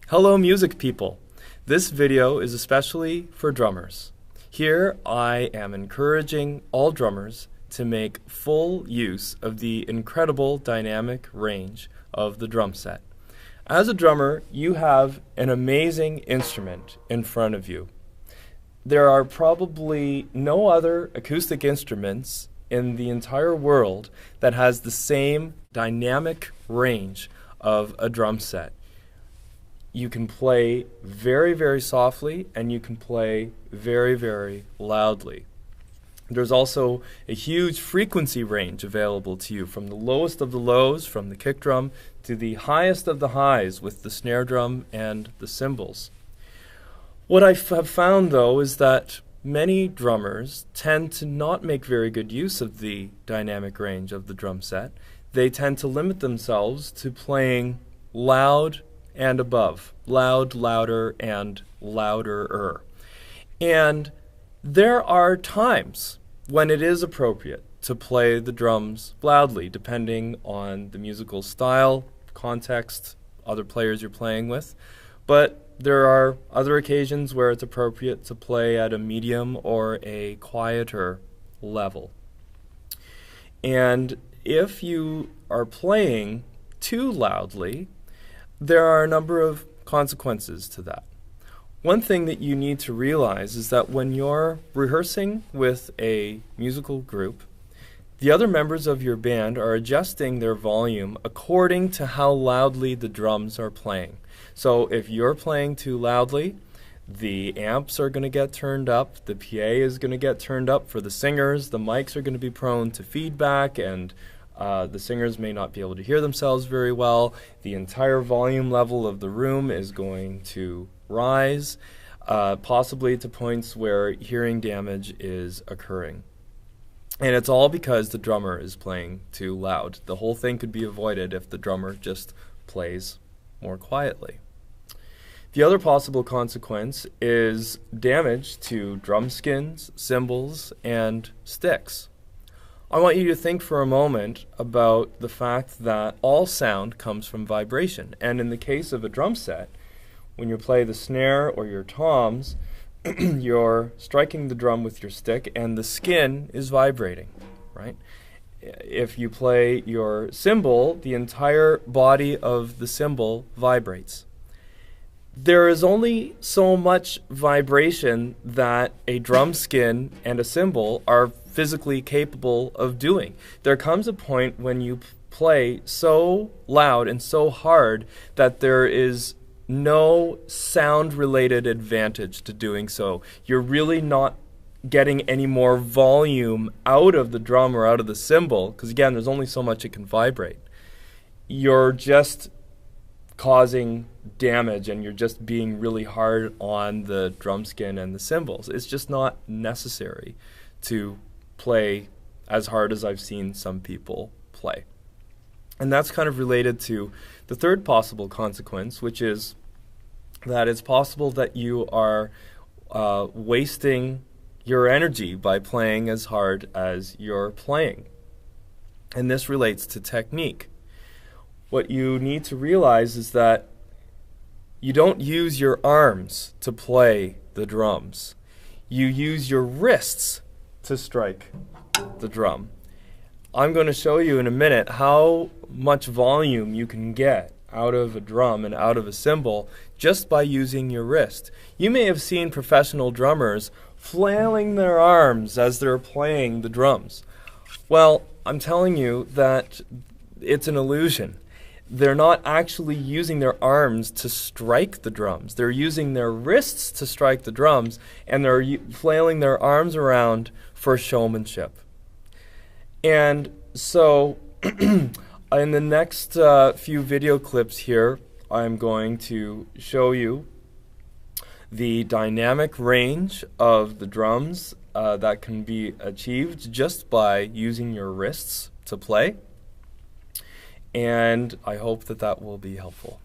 Hello music people! This video is especially for drummers. Here I am encouraging all drummers to make full use of the incredible dynamic range of the drum set. As a drummer, you have an amazing instrument in front of you. There are probably no other acoustic instruments in the entire world that has the same dynamic range of a drum set. You can play very, very softly and you can play very, very loudly. There's also a huge frequency range available to you, from the lowest of the lows, from the kick drum, to the highest of the highs with the snare drum and the cymbals. What I have found, though, is that many drummers tend to not make very good use of the dynamic range of the drum set. They tend to limit themselves to playing loud and above, loud, louder, and louder-er. And there are times when it is appropriate to play the drums loudly, depending on the musical style, context, other players you're playing with. But there are other occasions where it's appropriate to play at a medium or a quieter level. And if you are playing too loudly, there are a number of consequences to that. One thing that you need to realize is that when you're rehearsing with a musical group, the other members of your band are adjusting their volume according to how loudly the drums are playing. So if you're playing too loudly, the amps are going to get turned up, the PA is going to get turned up for the singers, the mics are going to be prone to feedback, and the singers may not be able to hear themselves very well. The entire volume level of the room is going to rise, possibly to points where hearing damage is occurring. And it's all because the drummer is playing too loud. The whole thing could be avoided if the drummer just plays more quietly. The other possible consequence is damage to drum skins, cymbals, and sticks. I want you to think for a moment about the fact that all sound comes from vibration. And in the case of a drum set, when you play the snare or your toms, you're striking the drum with your stick and the skin is vibrating, right? If you play your cymbal, the entire body of the cymbal vibrates. There is only so much vibration that a drum skin and a cymbal are physically capable of doing. There comes a point when you play so loud and so hard that there is no sound-related advantage to doing so. You're really not getting any more volume out of the drum or out of the cymbal, because again, there's only so much it can vibrate. You're just causing damage and you're just being really hard on the drum skin and the cymbals. It's just not necessary to play as hard as I've seen some people play. And that's kind of related to the third possible consequence, which is that it's possible that you are wasting your energy by playing as hard as you're playing. And this relates to technique. What you need to realize is that you don't use your arms to play the drums. You use your wrists to strike the drum. I'm going to show you in a minute how much volume you can get out of a drum and out of a cymbal just by using your wrist. You may have seen professional drummers flailing their arms as they're playing the drums. Well, I'm telling you that it's an illusion. They're not actually using their arms to strike the drums. They're using their wrists to strike the drums, and they're flailing their arms around for showmanship. And so in the next few video clips here, I'm going to show you the dynamic range of the drums that can be achieved just by using your wrists to play. And I hope that that will be helpful.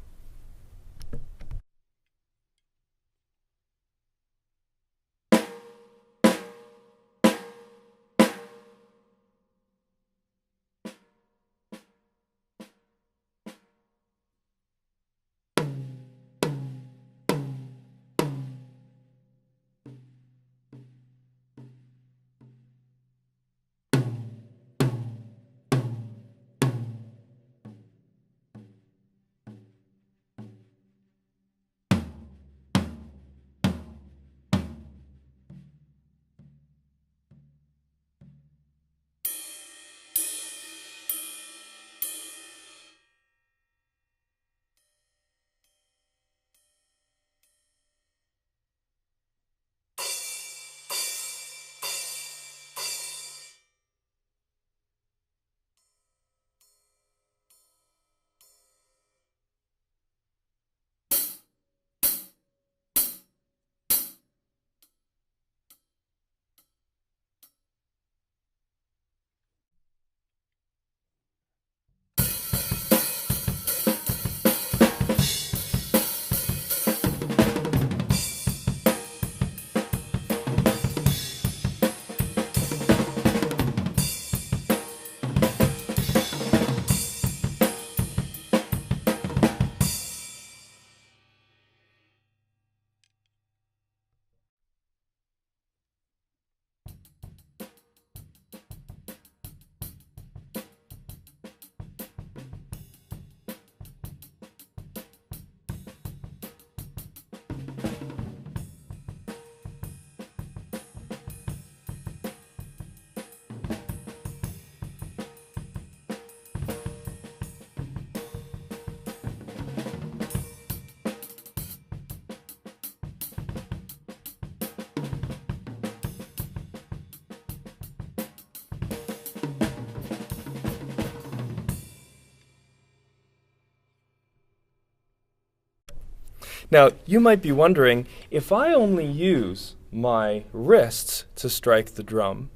Now, you might be wondering, if I only use my wrists to strike the drum,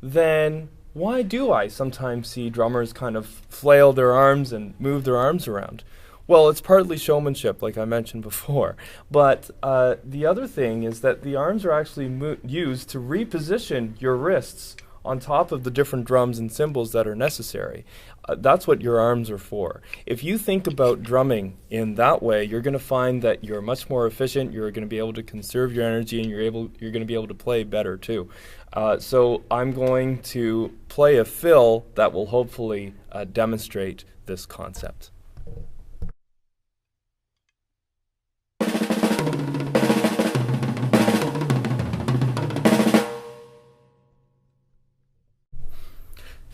then why do I sometimes see drummers kind of flail their arms and move their arms around? Well, it's partly showmanship, like I mentioned before, but the other thing is that the arms are actually used to reposition your wrists on top of the different drums and cymbals that are necessary. That's what your arms are for. If you think about drumming in that way, you're going to find that you're much more efficient, you're going to be able to conserve your energy, and you're going to be able to play better too. So I'm going to play a fill that will hopefully demonstrate this concept.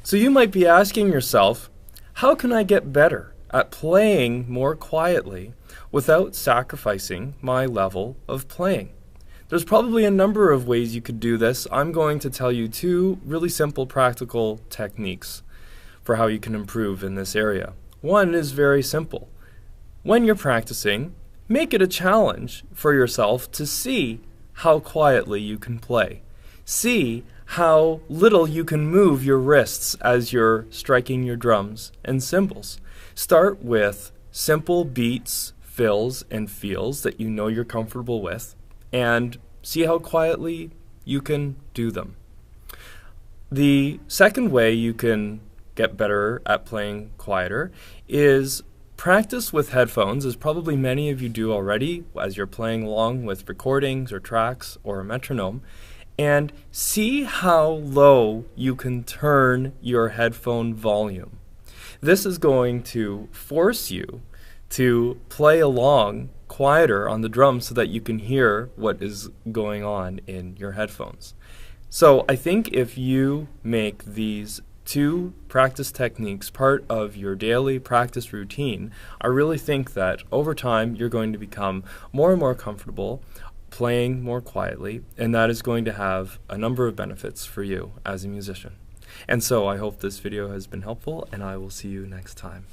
So you might be asking yourself, how can I get better at playing more quietly without sacrificing my level of playing? There's probably a number of ways you could do this. I'm going to tell you two really simple practical techniques for how you can improve in this area. One is very simple. When you're practicing, make it a challenge for yourself to see how quietly you can play. See how little you can move your wrists as you're striking your drums and cymbals. Start with simple beats, fills, and feels that you know you're comfortable with, and see how quietly you can do them. The second way you can get better at playing quieter is practice with headphones, as probably many of you do already as you're playing along with recordings or tracks or a metronome, and see how low you can turn your headphone volume. This is going to force you to play along quieter on the drums so that you can hear what is going on in your headphones. So I think if you make these two practice techniques part of your daily practice routine, I really think that over time you're going to become more and more comfortable playing more quietly, and that is going to have a number of benefits for you as a musician. And so I hope this video has been helpful, and I will see you next time.